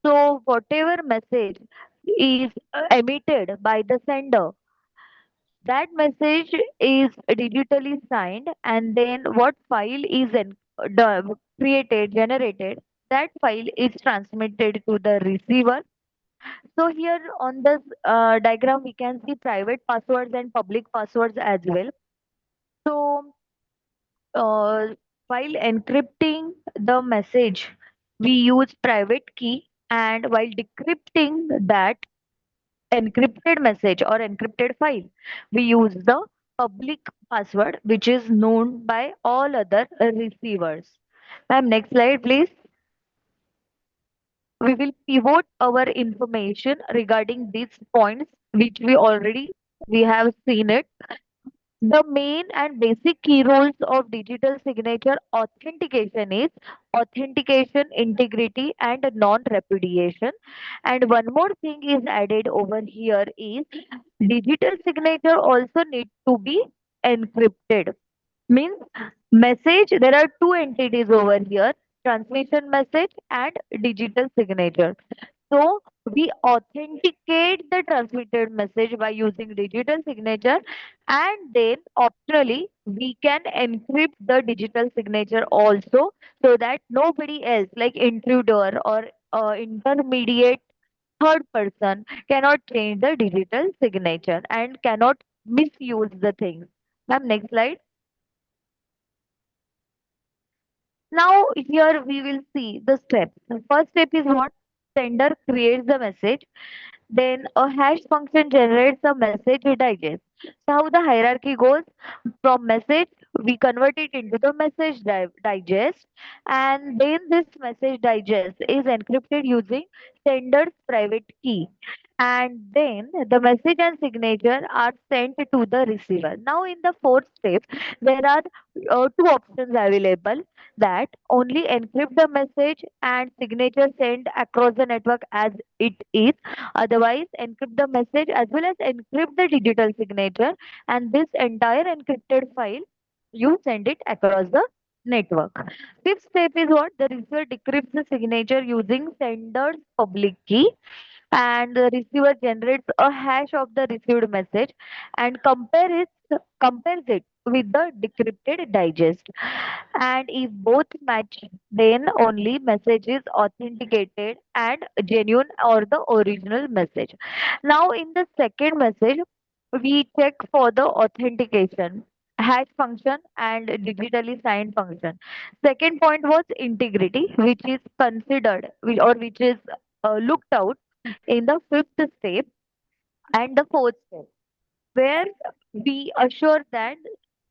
So whatever message is emitted by the sender, that message is digitally signed, and then what file is created, generated, that file is transmitted to the receiver. So here on this diagram, we can see private passwords and public passwords as well. So uh, while encrypting the message, we use private key, and while decrypting that encrypted message or encrypted file, we use the public password, which is known by all other receivers. Ma'am, next slide, please. We will pivot our information regarding these points, which we have seen it. The main and basic key roles of digital signature authentication is authentication, integrity, and non-repudiation. And one more thing is added over here is digital signature also need to be encrypted. Means message, there are two entities over here, transmission message and digital signature. So we authenticate the transmitted message by using digital signature, and then optionally we can encrypt the digital signature also, so that nobody else like intruder or intermediate third person cannot change the digital signature and cannot misuse the things. Ma'am, next slide. Now here we will see the steps. The first step is what? Sender creates the message. Then a hash function generates a message digest. So how the hierarchy goes? From message, we convert it into the message digest, and then this message digest is encrypted using sender's private key. And then the message and signature are sent to the receiver. Now, in the fourth step, there are two options available, that only encrypt the message and signature sent across the network as it is. Otherwise, encrypt the message as well as encrypt the digital signature, and this entire encrypted file you send it across the network. Fifth step is what? The receiver decrypts the signature using sender's public key, and the receiver generates a hash of the received message and compares it with the decrypted digest. And if both match, then only message is authenticated and genuine or the original message. Now, in the second message, we check for the authentication, hash function and digitally signed function. Second point was integrity, which is considered or which is looked out in the fifth step and the fourth step, where we assure that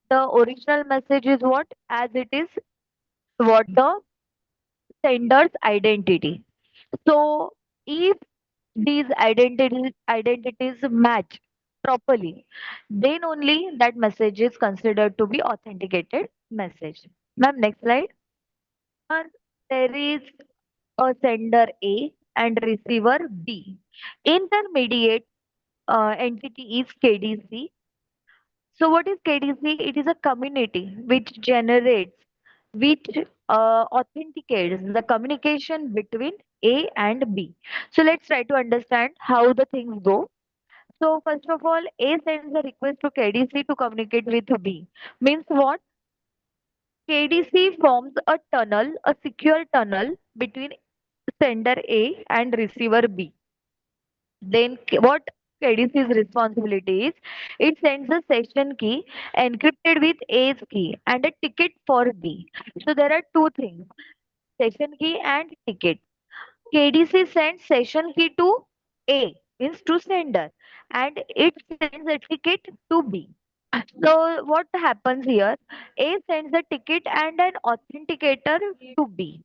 the original message is what, as it is, what the sender's identity. So if these identities match properly, then only that message is considered to be authenticated message. Ma'am, next slide. Here there is a sender A and receiver B. Intermediate entity is KDC. So what is KDC? It is a community which authenticates the communication between A and B. So let's try to understand how the things go. So first of all, A sends a request to KDC to communicate with B. Means what? KDC forms a secure tunnel between sender A and receiver B. Then what KDC's responsibility is, it sends a session key encrypted with A's key and a ticket for B. So there are two things, session key and ticket. KDC sends session key to A, means to sender, and it sends a ticket to B. So what happens here? A sends a ticket and an authenticator to B,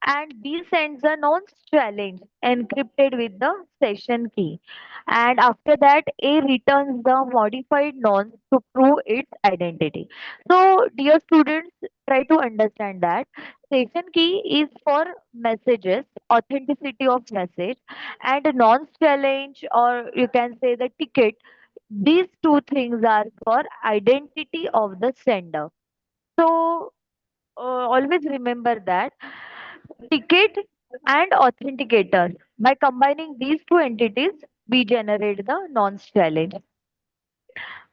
and B sends a nonce challenge encrypted with the session key. And after that, A returns the modified nonce to prove its identity. So, dear students, try to understand that session key is for messages, authenticity of message, and nonce challenge, or you can say the ticket. These two things are for identity of the sender. So, always remember that ticket and authenticator. By combining these two entities, we generate the nonce challenge.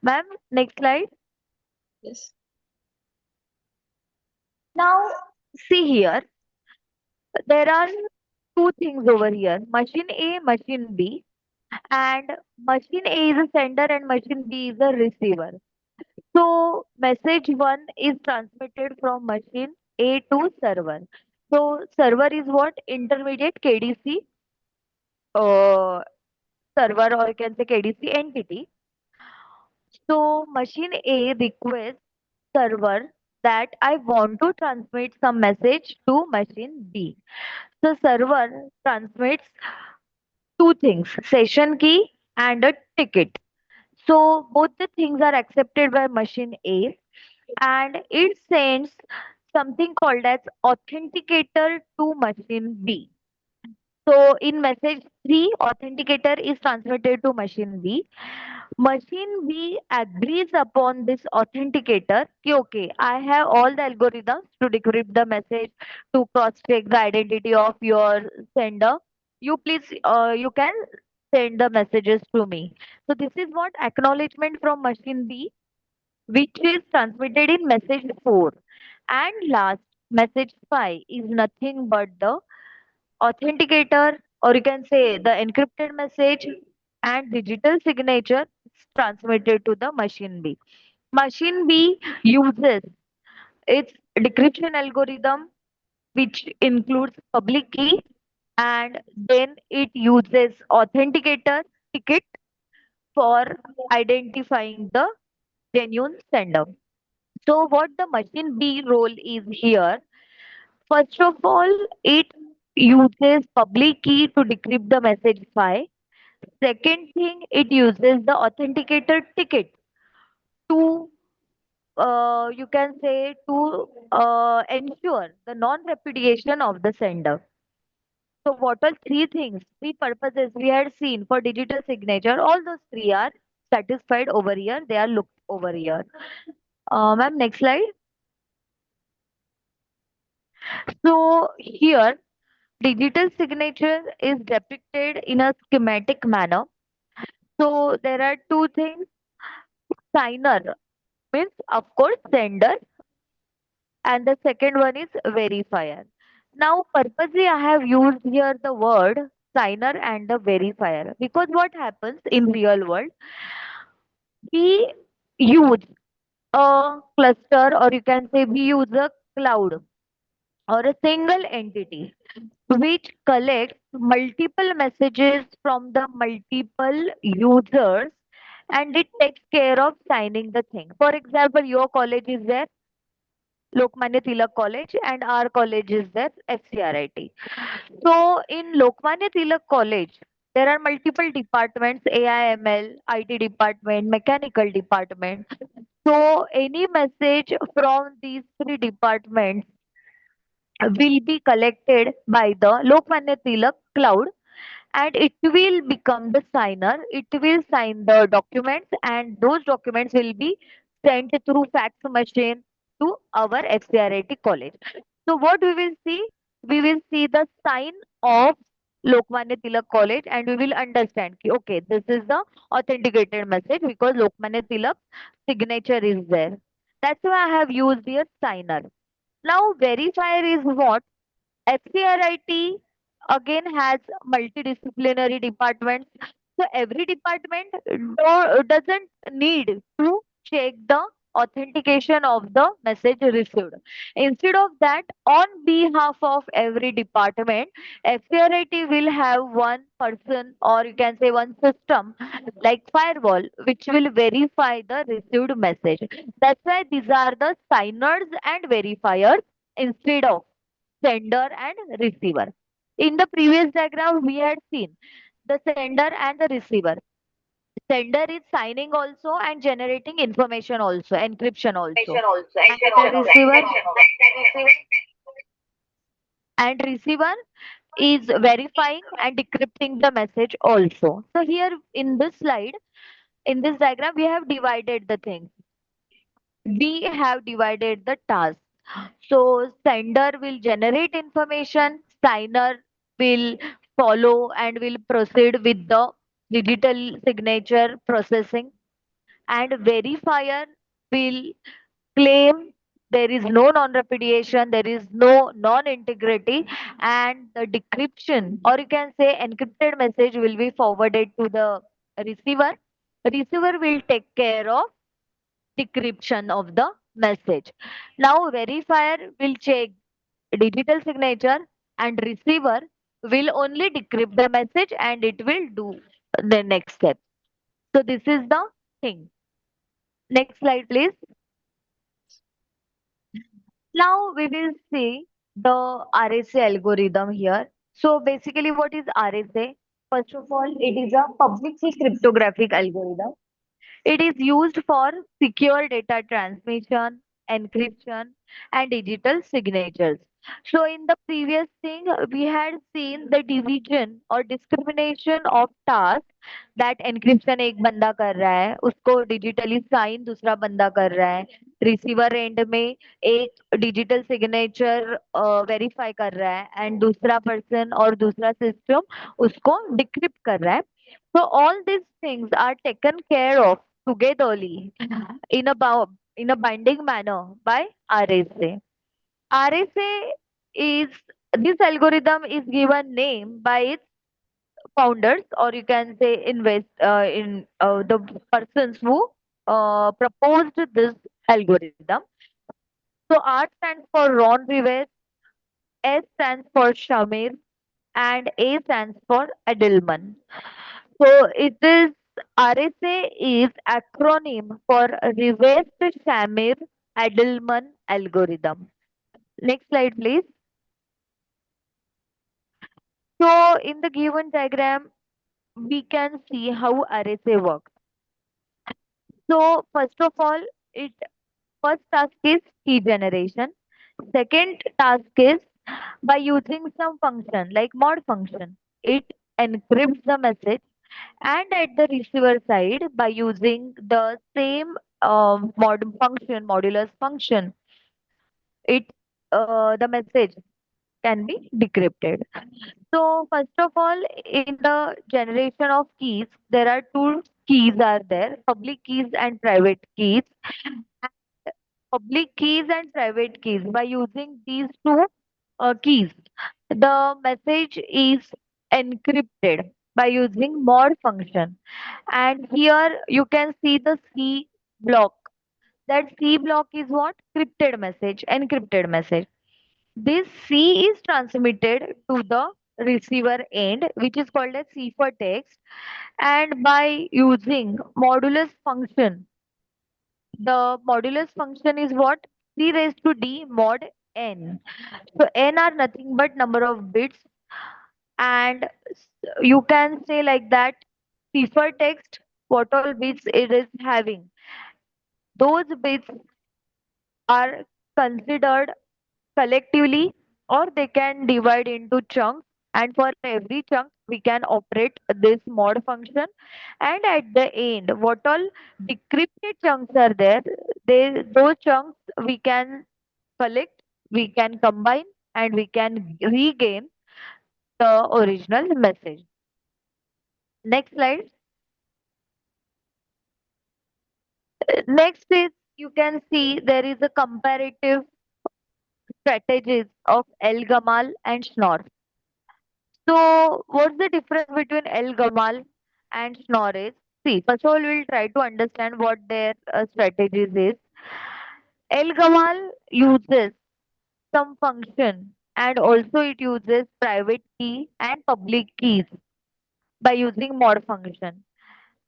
Ma'am, next slide. Yes. Now, see here, there are two things over here, machine A, machine B, and machine A is a sender and machine B is a receiver. So, message 1 is transmitted from machine A to server. So, server is what? Intermediate KDC server, or you can say KDC entity. So, machine A requests server that I want to transmit some message to machine B. So, server transmits two things, session key and a ticket. So, both the things are accepted by machine A, and it sends something called as authenticator to machine B. So in message 3, authenticator is transmitted to machine B. Machine B agrees upon this authenticator. कि, okay, I have all the algorithms to decrypt the message, to cross-check the identity of your sender. You can send the messages to me. So this is what acknowledgement from machine B, which is transmitted in message 4. And last, message 5 is nothing but the authenticator, or you can say the encrypted message and digital signature is transmitted to the machine B. Machine B uses its decryption algorithm, which includes public key, and then it uses authenticator ticket for identifying the genuine sender. So what the machine B role is here, first of all, it uses public key to decrypt the message file. Second thing, it uses the authenticator ticket to, you can say, to ensure the non-repudiation of the sender. So what are three things, three purposes we had seen for digital signature? All those three are satisfied over here. They are looked over here. Ma'am, next slide. So here, digital signature is depicted in a schematic manner. So there are two things. Signer means, of course, sender, and the second one is verifier. Now, purposely, I have used here the word signer and the verifier because what happens in real world, we use a cluster, or you can say we use a cloud or a single entity which collects multiple messages from the multiple users, and it takes care of signing the thing. For example, your college is there, Lokmanya Tilak College, and our college is there, FCRIT. So in Lokmanya Tilak College, there are multiple departments, AIML, IT department, mechanical department. So any message from these three departments will be collected by the Lokmanya Tilak cloud, and it will become the signer. It will sign the documents, and those documents will be sent through fax machine to our FCRIT college. So what we will see? We will see the sign of Lokmanya Tilak College, and we will understand कि, okay, this is the authenticated message because Lokmanya Tilak signature is there. That's why I have used here signer. Now verifier is what? FCRIT again has multidisciplinary departments. So every department doesn't need to check the authentication of the message received. Instead of that, on behalf of every department, FCRIT will have one person, or you can say one system like firewall, which will verify the received message. That's why these are the signers and verifiers instead of sender and receiver. In the previous diagram, we had seen the sender and the receiver. Sender is signing also and generating information also, encryption also. And the receiver is verifying and decrypting the message also. So here in this slide, in this diagram, we have divided the things. We have divided the task. So sender will generate information, signer will follow and will proceed with the digital signature processing, and verifier will claim there is no non-repudiation, there is no non-integrity, and the decryption, or you can say encrypted message, will be forwarded to the receiver. Receiver will take care of decryption of the message. Now, verifier will check digital signature, and receiver will only decrypt the message and it will do the next step. So, this is the thing. Next slide, please. Now we will see the RSA algorithm here. So basically what is RSA? First of all, it is a public key cryptographic algorithm. It is used for secure data transmission, encryption, and digital signatures. So in the previous thing, we had seen the division or discrimination of tasks, that encryption एक बंदा कर रहा है, उसको digitally sign दूसरा बंदा कर रहा है, रिसीवर एंड में एक डिजिटल सिग्नेचर वेरीफाई कर रहा है एंड दूसरा पर्सन और दूसरा सिस्टम उसको डिक्रिप्ट कर रहा है. So all these things are taken care of togetherly in a in a binding manner by RSA. RSA is, this algorithm is given name by its founders, or you can say invest in the persons who proposed this algorithm. So R stands for Ron Rivers, S stands for Shamir, and A stands for Edelman. So it is, RSA is acronym for Reversed Shamir Edelman algorithm. Next slide, please. So in the given diagram, we can see how RSA works. So first of all, it first task is key generation. Second task is by using some function like mod function, it encrypts the message, and at the receiver side by using the same modulus function, it the message can be decrypted. So first of all, in the generation of keys, there are two keys are there, public keys and private keys. Public keys and private keys, by using these two keys, the message is encrypted by using mod function. And here you can see the C block. That C block is what? Crypted message, encrypted message. This C is transmitted to the receiver end, which is called as C for text. And by using modulus function, the modulus function is what? C raised to D mod n. So n are nothing but number of bits, and you can say like that, cipher text, what all bits it is having, those bits are considered collectively, or they can divide into chunks, and for every chunk we can operate this mod function. And at the end, what all decrypted chunks are there, they, those chunks we can collect, we can combine, and we can regain the original message. Next slide. Next is, you can see there is a comparative strategies of El Gamal and Schnorr. So what's the difference between El Gamal and Schnorr is? See, first of all, we'll try to understand what their strategies is. El Gamal uses some function, and also it uses private key and public keys by using mod function.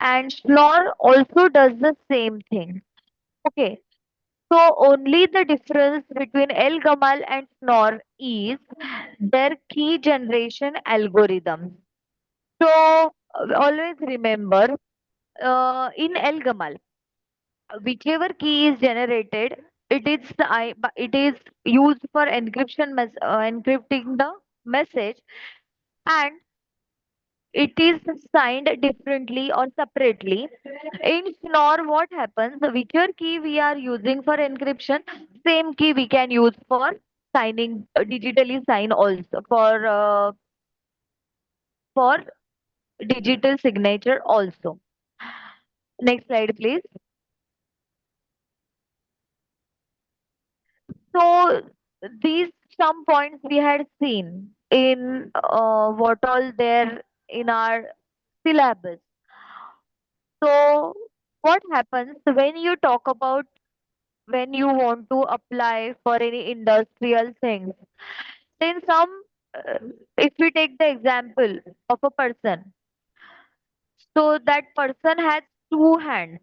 And Schnorr also does the same thing. Okay, so only the difference between El Gamal and Schnorr is their key generation algorithms. So always remember, in El Gamal, whichever key is generated, it is used for encrypting the message, and it is signed differently or separately. In Schnorr, what happens? Whichever key we are using for encryption, same key we can use for signing, digitally sign also for for digital signature also. Next slide, please. So these some points we had seen in what all there in our syllabus. So what happens when you talk about when you want to apply for any industrial things? Then some, uh, if we take the example of a person, so that person has two hands,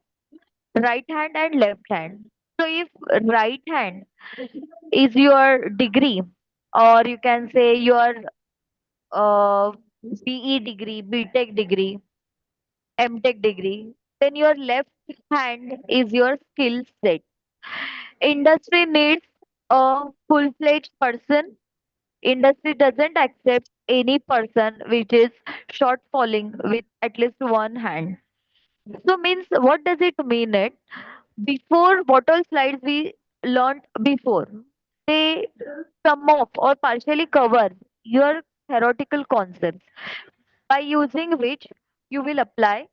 right hand and left hand. So if right hand is your degree, or you can say your uh, BE degree, BTech degree, MTech degree, then your left hand is your skill set. Industry needs a full-fledged person. Industry doesn't accept any person which is short falling with at least one hand. So means what does it mean? It before what all slides we learned before, they sum off or partially cover your theoretical concepts by using which you will apply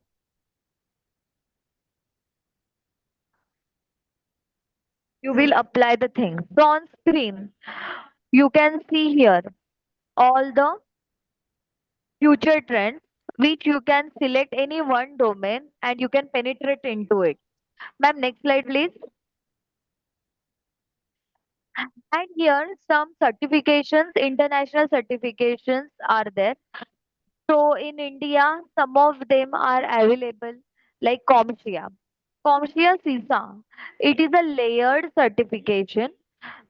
the thing. So on screen you can see here all the future trends which you can select any one domain and you can penetrate into it. Ma'am, next slide please. And here some certifications, international certifications are there. So in India, some of them are available like CompTIA. CompTIA CISA. It is a layered certification.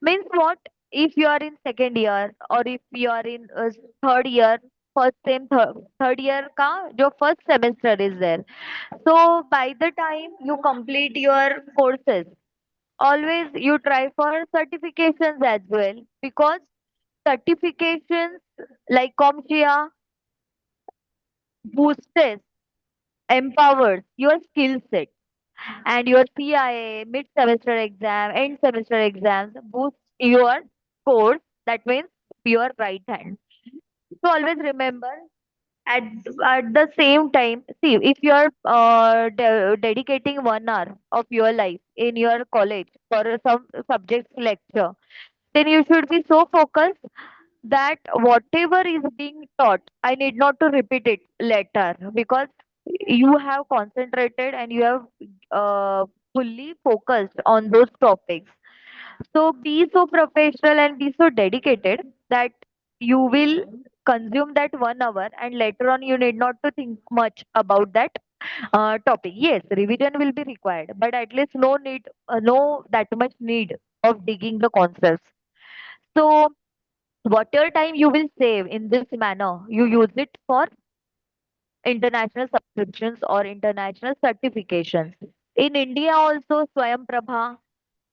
Means what? If you are in second year or if you are in third year, third year ka jo first semester is there. So by the time you complete your courses, always you try for certifications as well, because certifications like CompTIA boosts, empowers your skill set, and your CIA mid semester exam, end semester exams boost your scores. That means your right hand. So always remember, at the same time, see, if you are dedicating 1 hour of your life in your college for some subject lecture, then you should be so focused that whatever is being taught, I need not to repeat it later, because you have concentrated and you have fully focused on those topics. So be so professional and be so dedicated that you will consume that 1 hour and later on you need not to think much about that topic. Yes, revision will be required, but at least no that much need of digging the concepts. So whatever time you will save in this manner, you use it for international subscriptions or international certifications. In India also, Swayam Prabha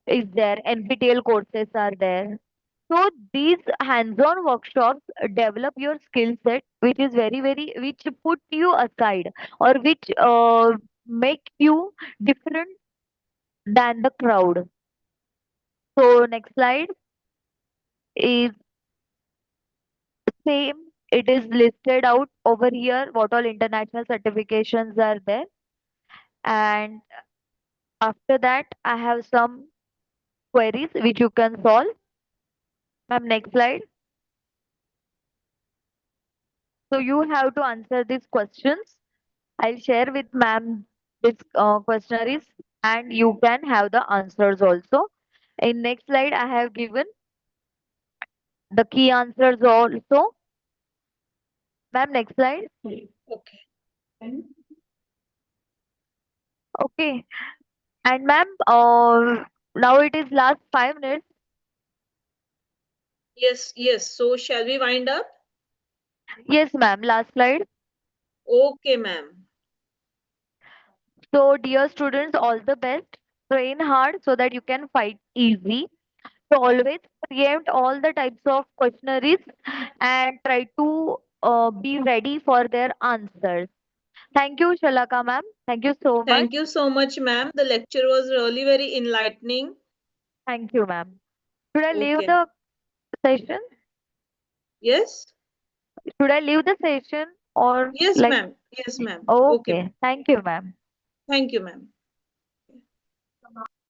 is there, NPTEL courses are there. So these hands-on workshops develop your skill set, which is which put you aside or which make you different than the crowd. So next slide is same. It is listed out over here what all international certifications are there. And after that, I have some queries which you can solve. Ma'am, next slide. So you have to answer these questions. I'll share with ma'am this questionnaires and you can have the answers also. In next slide, I have given the key answers also. Ma'am, next slide. Okay. Okay. And ma'am, now it is last 5 minutes. Yes, yes. So shall we wind up? Yes, ma'am. Last slide. Okay, ma'am. So, dear students, all the best. Train hard so that you can fight easy. So, always preempt all the types of questionnaires and try to be ready for their answers. Thank you, Shalaka ma'am. Thank you so much. Thank you so much, ma'am. The lecture was really very enlightening. Thank you, ma'am. Should I leave Okay. the session? Yes. Should I leave the session? or Yes, like, ma'am. Yes, ma'am. Okay, ma'am. okay, thank you, ma'am. Thank you, ma'am.